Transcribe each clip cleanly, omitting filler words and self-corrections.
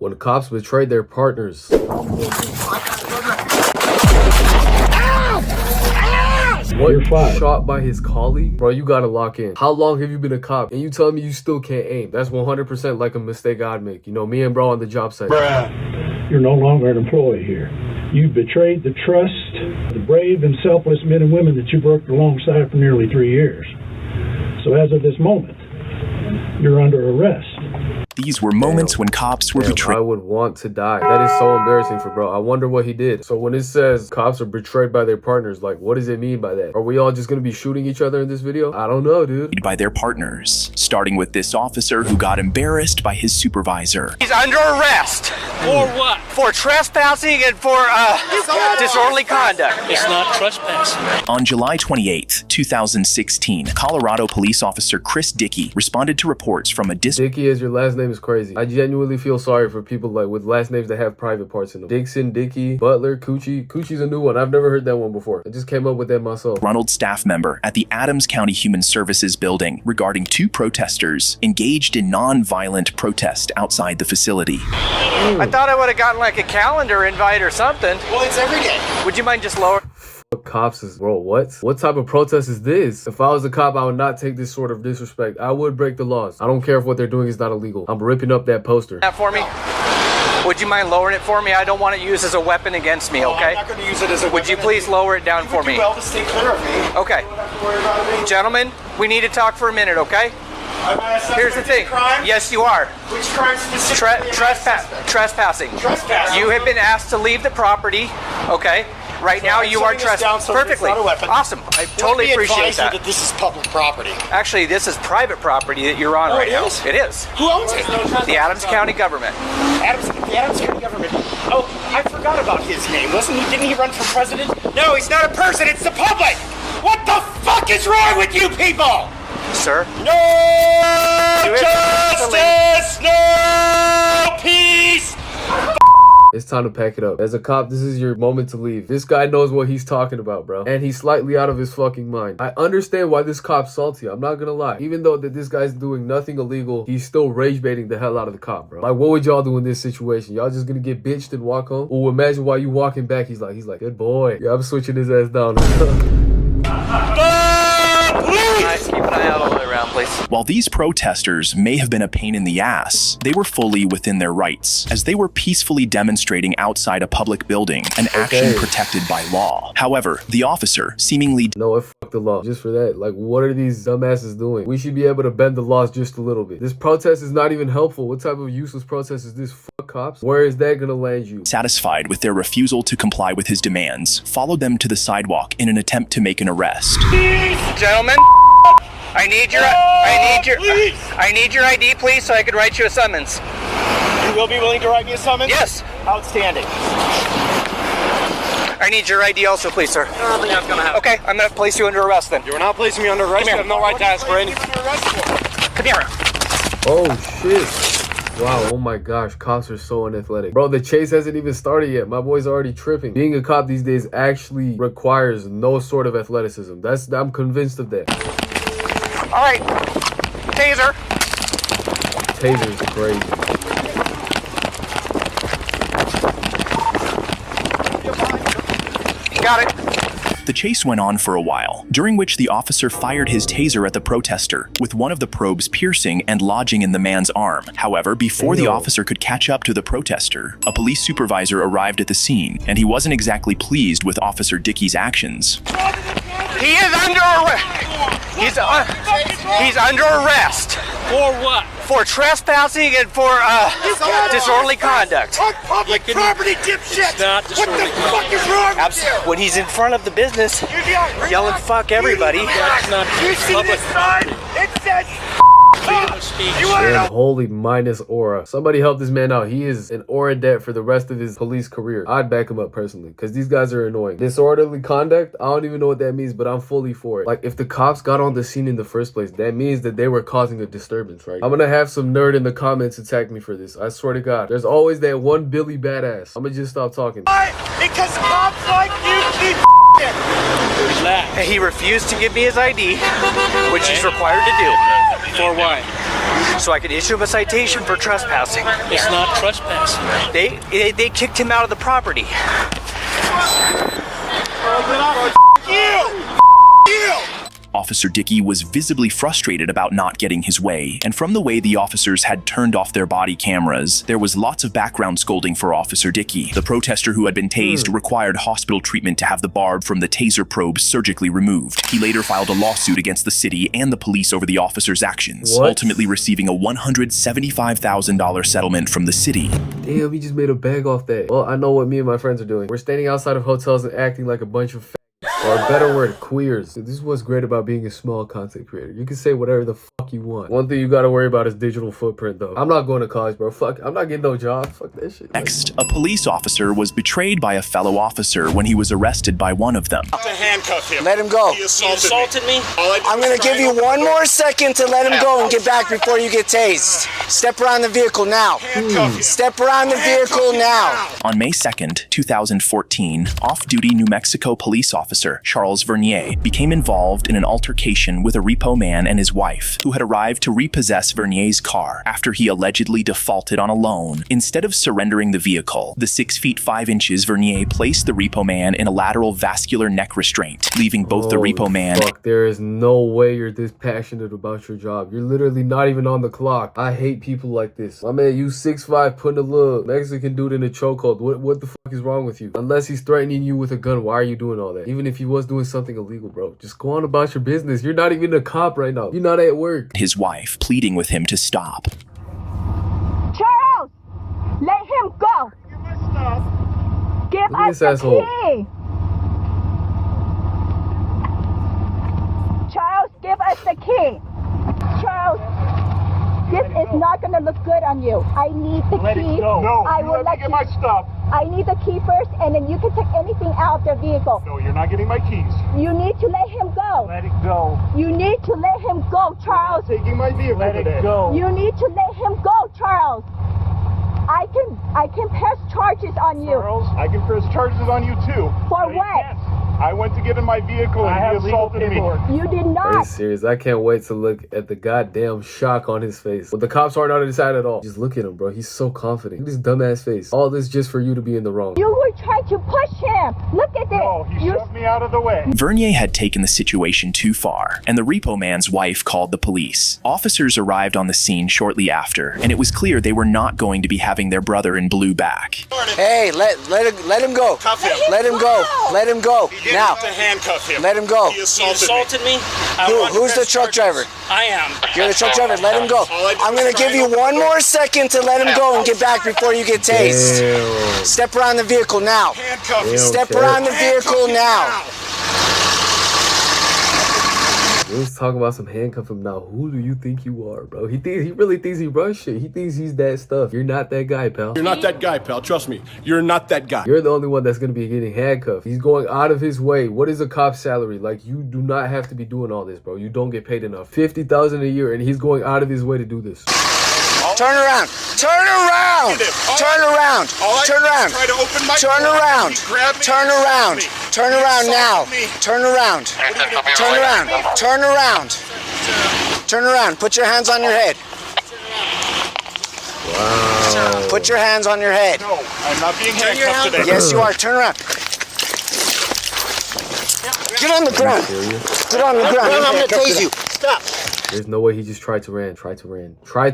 When cops betrayed their partners. What? Shot by his colleague? Bro, you gotta lock in. How long have you been a cop? And you telling me you still can't aim? That's 100% like a mistake I'd make. You know, me and bro on the job site. Bruh. You're no longer an employee here. You've betrayed the trust of the brave and selfless men and women that you've worked alongside for nearly 3 years. So as of this moment, you're under arrest. These were moments when cops were betrayed. I would want to die. That is so embarrassing for bro. I wonder what he did. So when it says cops are betrayed by their partners, like what does it mean by that? Are we all just gonna be shooting each other in this video? I don't know, dude. By their partners, starting with this officer who got embarrassed by his supervisor. He's under arrest. For what? For trespassing and for disorderly conduct. It's not trespassing. On July 28th, 2016, Colorado police officer Chris Dickey responded to reports from a Dickey is your last name is crazy. I genuinely feel sorry for people like with last names that have private parts in them. Dixon, Dickey, Butler, Coochie. Coochie's a new one. I've never heard that one before. I just came up with that myself. Ronald staff member at the Adams County Human Services building regarding 2 protesters engaged in non-violent protest outside the facility. I thought I would have gotten like a calendar invite or something. Well, it's every day. Would you mind just lower? Cops is, bro, what type of protest is this? If I was a cop, I would not take this sort of disrespect. I would break the laws. I don't care if what they're doing is not illegal. I'm ripping up that poster. That for me? Would you mind lowering it for me? I don't want it used as a weapon against me, okay? I'm not going to use it as a weapon. Would you please lower it down for me? Well, to stay clear of me. Okay. Gentlemen, we need to talk for a minute, okay? Here's the thing. Crime? Yes, you are. Which crime specifically? Trespassing. Trespassing. You have been asked to leave the property, okay? Right So now, I'm you are shutting this down trespassing. so that it's Perfectly. not a weapon. Awesome. I totally appreciate that. that. This is public property. Actually, this is private property that you're on right now. It is. Who owns it? The Adams County government. The Adams County government. Oh, I forgot about his name. Didn't he run for president? No, he's not a person. It's the public. What the fuck is wrong with you people? Sir? No justice, no peace. It's time to pack it up. As a cop, this is your moment to leave. This guy knows what he's talking about, bro. And he's slightly out of his fucking mind. I understand why this cop's salty. I'm not gonna lie. Even though that this guy's doing nothing illegal, he's still rage baiting the hell out of the cop, bro. Like, what would y'all do in this situation? Y'all just gonna get bitched and walk home? Or imagine while you walking back, he's like, good boy. Yeah, I'm switching his ass down. Keep an eye out all the way around, please. While these protesters may have been a pain in the ass, they were fully within their rights, as they were peacefully demonstrating outside a public building, an action protected by law. However, the officer seemingly No, fuck the law. Just for that. Like, what are these dumbasses doing? We should be able to bend the laws just a little bit. This protest is not even helpful. What type of useless protest is this? Fuck cops. Where is that gonna land you? satisfied with their refusal to comply with his demands, followed them to the sidewalk in an attempt to make an arrest. Gentlemen, I need your ID, please, so I can write you a summons. You will be willing to write me a summons? Yes. Outstanding. I need your ID also, please, sir. I don't think that's gonna happen. Okay, I'm gonna place you under arrest then. You are not placing me under arrest. You have no right to ask for any. Come here. Oh, shit. Wow, oh my gosh, cops are so unathletic. Bro, the chase hasn't even started yet. My boy's already tripping. Being a cop these days actually requires no sort of athleticism. I'm convinced of that. All right, taser. Taser's crazy. Got it. The chase went on for a while, during which the officer fired his taser at the protester, with one of the probes piercing and lodging in the man's arm. However, before the officer could catch up to the protester, a police supervisor arrived at the scene, and he wasn't exactly pleased with Officer Dickey's actions. He is under arrest. He's under arrest. For what? For trespassing and for disorderly conduct. On public property, dipshit! Not What the fuck is wrong with you? When he's in front of the business, yelling "fuck everybody." That's not You see public this sign? It says freedom of speech. Damn, holy minus aura. Somebody help this man out. He is in aura debt for the rest of his police career. I'd back him up personally, because these guys are annoying. Disorderly conduct, I don't even know what that means, but I'm fully for it. Like, if the cops got on the scene in the first place, that means that they were causing a disturbance, right? I'm gonna have some nerd in the comments attack me for this. I swear to God. There's always that one Billy badass. I'm gonna just stop talking. why? Because cops like you keep Relax. He refused to give me his ID, which he's required to do. For what? so I could issue him a citation for trespassing. It's not trespassing. They kicked him out of the property. Officer Dickey was visibly frustrated about not getting his way, and from the way the officers had turned off their body cameras, there was lots of background scolding for Officer Dickey. The protester who had been tased required hospital treatment to have the barb from the taser probe surgically removed. He later filed a lawsuit against the city and the police over the officer's actions, ultimately receiving a $175,000 settlement from the city. Damn, he just made a bag off that. Well, I know what me and my friends are doing. We're standing outside of hotels and acting like a bunch of or a better word, queers. This is what's great about being a small content creator. You can say whatever the fuck you want. One thing you gotta worry about is digital footprint, though. I'm not going to college, bro. Fuck, I'm not getting no job. Fuck that shit. Next, a police officer was betrayed by a fellow officer when he was arrested by one of them. To handcuff him. Let him go. He assaulted me. I'm gonna give you one more second to let him go and get back before you get tased. Step around the vehicle now. Step around the vehicle now. On May 2nd, 2014, off-duty New Mexico police officer Charles Vernier became involved in an altercation with a repo man and his wife, who had arrived to repossess Vernier's car after he allegedly defaulted on a loan. Instead of surrendering the vehicle, the 6 feet 5 inches Vernier placed the repo man in a lateral vascular neck restraint, leaving both the repo man. Fuck, there is no way you're this passionate about your job. You're literally not even on the clock. I hate people like this. My man, you 6'5", putting a little Mexican dude in a chokehold. What the fuck is wrong with you? Unless he's threatening you with a gun, why are you doing all that? Even if he was doing something illegal, bro, just go on about your business. You're not even a cop right now. You're not at work. His wife pleading with him to stop. Charles, let him go. Give us the key. Charles, give us the key. Charles, this is not going to look good on you. I need the key. No, I will let get my stuff. I need the key first, and then you can take anything out of the vehicle. No, you're not getting my keys. You need to let him go. Let it go. You need to let him go, Charles. Taking my vehicle. Let it go. You need to let him go, Charles. I can press charges on you. Charles, I can press charges on you too. For No, what? I went to get in my vehicle and he assaulted me. You did Are you not. serious? I can't wait to look at the goddamn shock on his face. But the cops aren't on his side at all. Just look at him, bro. He's so confident. Look at his dumbass face. All this just for you to be in the wrong. You were trying to push him. Look at this. No, he shoved me out of the way. Vernier had taken the situation too far, and the repo man's wife called the police. Officers arrived on the scene shortly after, and it was clear they were not going to be having their brother in blue back. Hey, let him go. Cuff him. Let him go. Let him go. Now. To handcuff him. Let him go. He He assaulted me. Who's the truck driver? I am. You're the truck driver. Let him go. I'm gonna give you one more second to let him go and get back before you get tased. Damn. Step around the vehicle now. Handcuff him. Step okay. around the vehicle now. We was talking about some handcuff him now. Who do you think you are, bro? He really thinks he runs shit. He thinks he's that stuff. You're not that guy, pal. You're not that guy, pal. Trust me. You're not that guy. You're the only one that's gonna be getting handcuffed. He's going out of his way. What is a cop's salary? Like, you do not have to be doing all this, bro. You don't get paid enough. $50,000 a year, and he's going out of his way to do this. Turn around. Turn around. Turn around. Turn around. Try to open my Turn door. around. He grabbed me. Turn around. Turn around now. Turn around. Turn around. Turn around. Turn around. Put your hands on your head. Wow. Put your hands on your head. No, I'm not being handcuffed today. Yes, you are. Turn around. Get on the ground. Get on the ground. I'm gonna tase you. Stop. There's no way he just tried to run. Tried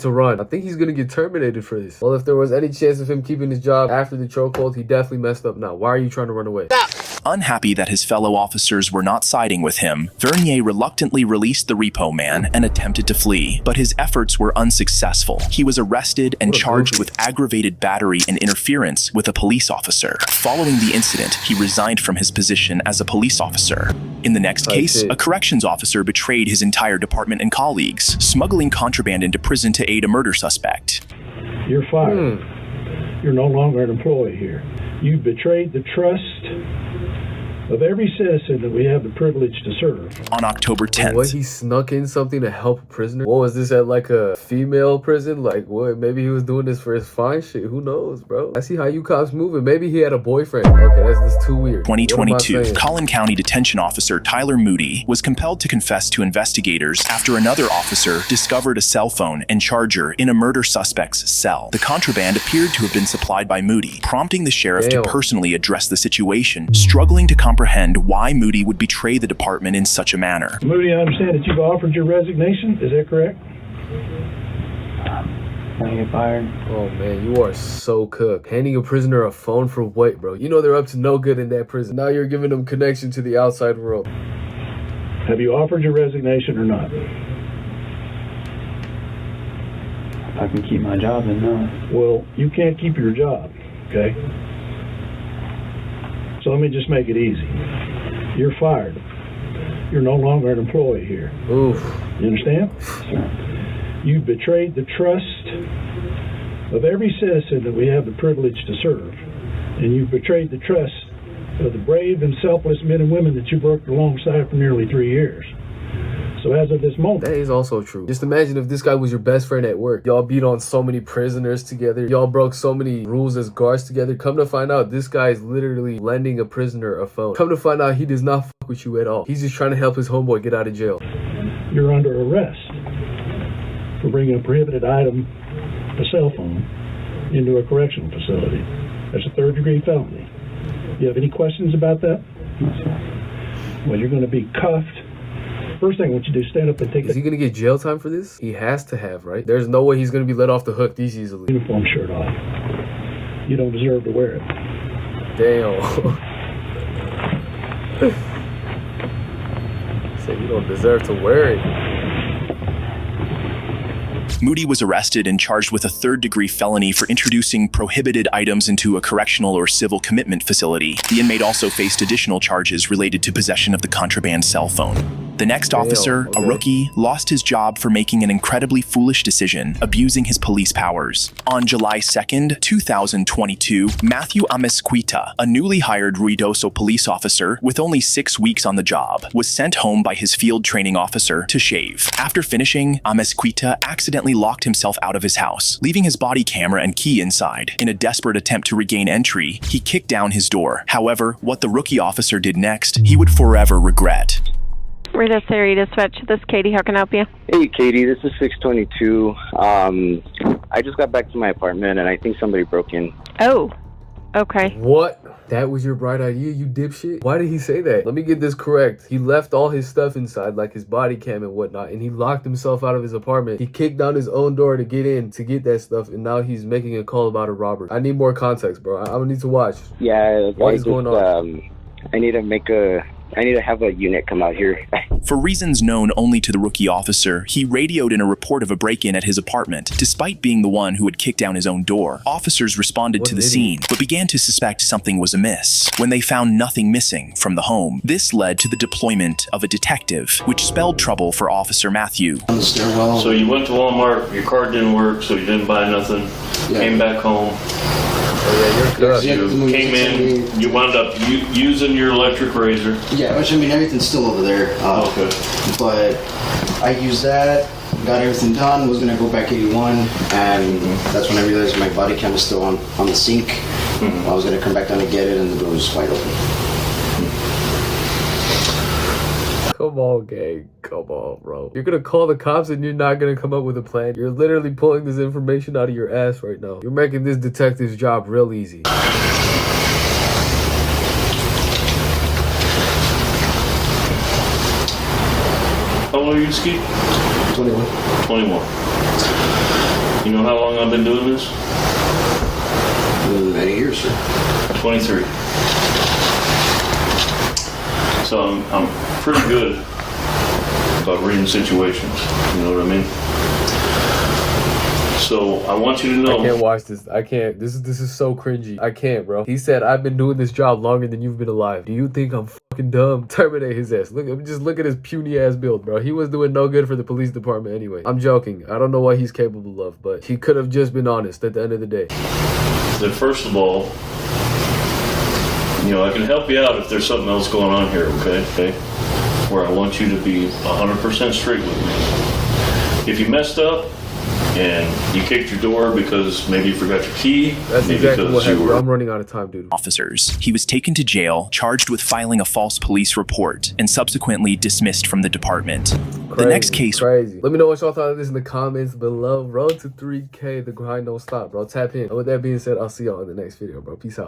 to run. I think he's gonna get terminated for this. Well, if there was any chance of him keeping his job after the chokehold, he definitely messed up now. Why are you trying to run away? Stop. Unhappy that his fellow officers were not siding with him, Vernier reluctantly released the repo man and attempted to flee, but his efforts were unsuccessful. He was arrested and charged with aggravated battery and interference with a police officer. Following the incident, he resigned from his position as a police officer. In the next case, a corrections officer betrayed his entire department and colleagues, smuggling contraband into prison to aid a murder suspect. You're fired. You're no longer an employee here. You betrayed the trust of every citizen that we have the privilege to serve. On October 10th, What, he snuck in something to help a prisoner? What was this, at like a female prison? Like what? Maybe he was doing this for his fine shit. Who knows, bro? I see how you cops moving. Maybe he had a boyfriend. Okay, that's too weird. 2022, Collin County Detention Officer Tyler Moody was compelled to confess to investigators after another officer discovered a cell phone and charger in a murder suspect's cell. The contraband appeared to have been supplied by Moody, prompting the sheriff to personally address the situation, struggling to comprehend why Moody would betray the department in such a manner. Moody, I understand that you've offered your resignation. Is that correct? I get fired. Oh man, you are so cooked. Handing a prisoner a phone for what, bro? You know they're up to no good in that prison. Now you're giving them connection to the outside world. Have you offered your resignation or not? If I can keep my job, then no. Well, you can't keep your job, okay? So let me just make it easy. You're fired. You're no longer an employee here. Oof. You understand? You've betrayed the trust of every citizen that we have the privilege to serve. And you've betrayed the trust of the brave and selfless men and women that you've worked alongside for nearly 3 years. So as of this moment... That is also true. Just imagine if this guy was your best friend at work. Y'all beat on so many prisoners together. Y'all broke so many rules as guards together. Come to find out, this guy is literally lending a prisoner a phone. Come to find out, he does not fuck with you at all. He's just trying to help his homeboy get out of jail. You're under arrest for bringing a prohibited item, a cell phone, into a correctional facility. That's a third-degree felony. You have any questions about that? No, sir. Well, you're going to be cuffed. First thing I want you to do is stand up and take Is he going to get jail time for this? He has to have, right? There's no way he's going to be let off the hook this easily. Uniform shirt off. You don't deserve to wear it. Damn. Say you don't deserve to wear it. Moody was arrested and charged with a third-degree felony for introducing prohibited items into a correctional or civil commitment facility. The inmate also faced additional charges related to possession of the contraband cell phone. The next officer, a rookie, lost his job for making an incredibly foolish decision, abusing his police powers. On July 2nd, 2022, Matthew Amesquita, a newly hired Ruidoso police officer with only 6 weeks on the job, was sent home by his field training officer to shave. After finishing, Amesquita accidentally locked himself out of his house, leaving his body camera and key inside. In a desperate attempt to regain entry, he kicked down his door. However, what the rookie officer did next, he would forever regret. Rita Sari Dispatch, this is Katie. How can I help you? Hey, Katie, this is 622. I just got back to my apartment, and I think somebody broke in. Oh, okay. What? That was your bright idea, you dipshit? Why did he say that? Let me get this correct. He left all his stuff inside, like his body cam and whatnot, and he locked himself out of his apartment. He kicked down his own door to get in, to get that stuff, and now he's making a call about a robbery. I need more context, bro. I'm gonna need to watch. Yeah, what is going on? I need to have a unit come out here. For reasons known only to the rookie officer, he radioed in a report of a break-in at his apartment. Despite being the one who had kicked down his own door, officers responded to the scene, but began to suspect something was amiss when they found nothing missing from the home. This led to the deployment of a detective, which spelled trouble for Officer Matthew. On the stairwell. So you went to Walmart, your card didn't work, so you didn't buy nothing, came back home. You came in, you wound up using your electric razor. Yeah, which I mean, everything's still over there. Okay. But I used that, got everything done, was going to go back 81, and that's when I realized my body cam is still on the sink. I was going to come back down to get it, and the door was wide open. Come on, gang. Come on, bro. You're gonna call the cops and you're not gonna come up with a plan. You're literally pulling this information out of your ass right now. You're making this detective's job real easy. How old are you, Ski? 21. 21. You know how long I've been doing this? Many years, sir. 23. So I'm pretty good about reading situations. You know what I mean? So I want you to know. I can't watch this. I can't. This is so cringy. I can't, bro. He said, I've been doing this job longer than you've been alive. Do you think I'm fucking dumb? Terminate his ass. Just look at his puny ass build, bro. He was doing no good for the police department anyway. I'm joking. I don't know what he's capable of, but he could have just been honest at the end of the day. That first of all, You know, I can help you out if there's something else going on here, okay? Where I want you to be 100% straight with me. If you messed up and you kicked your door because maybe you forgot your key, that's maybe exactly because what happened. you were... I'm running out of time, dude. Officers. He was taken to jail, charged with filing a false police report, and subsequently dismissed from the department. The next case. Crazy. Let me know what y'all thought of this in the comments below. Road to 3K. The grind don't stop, bro. Tap in. And with that being said, I'll see y'all in the next video, bro. Peace out.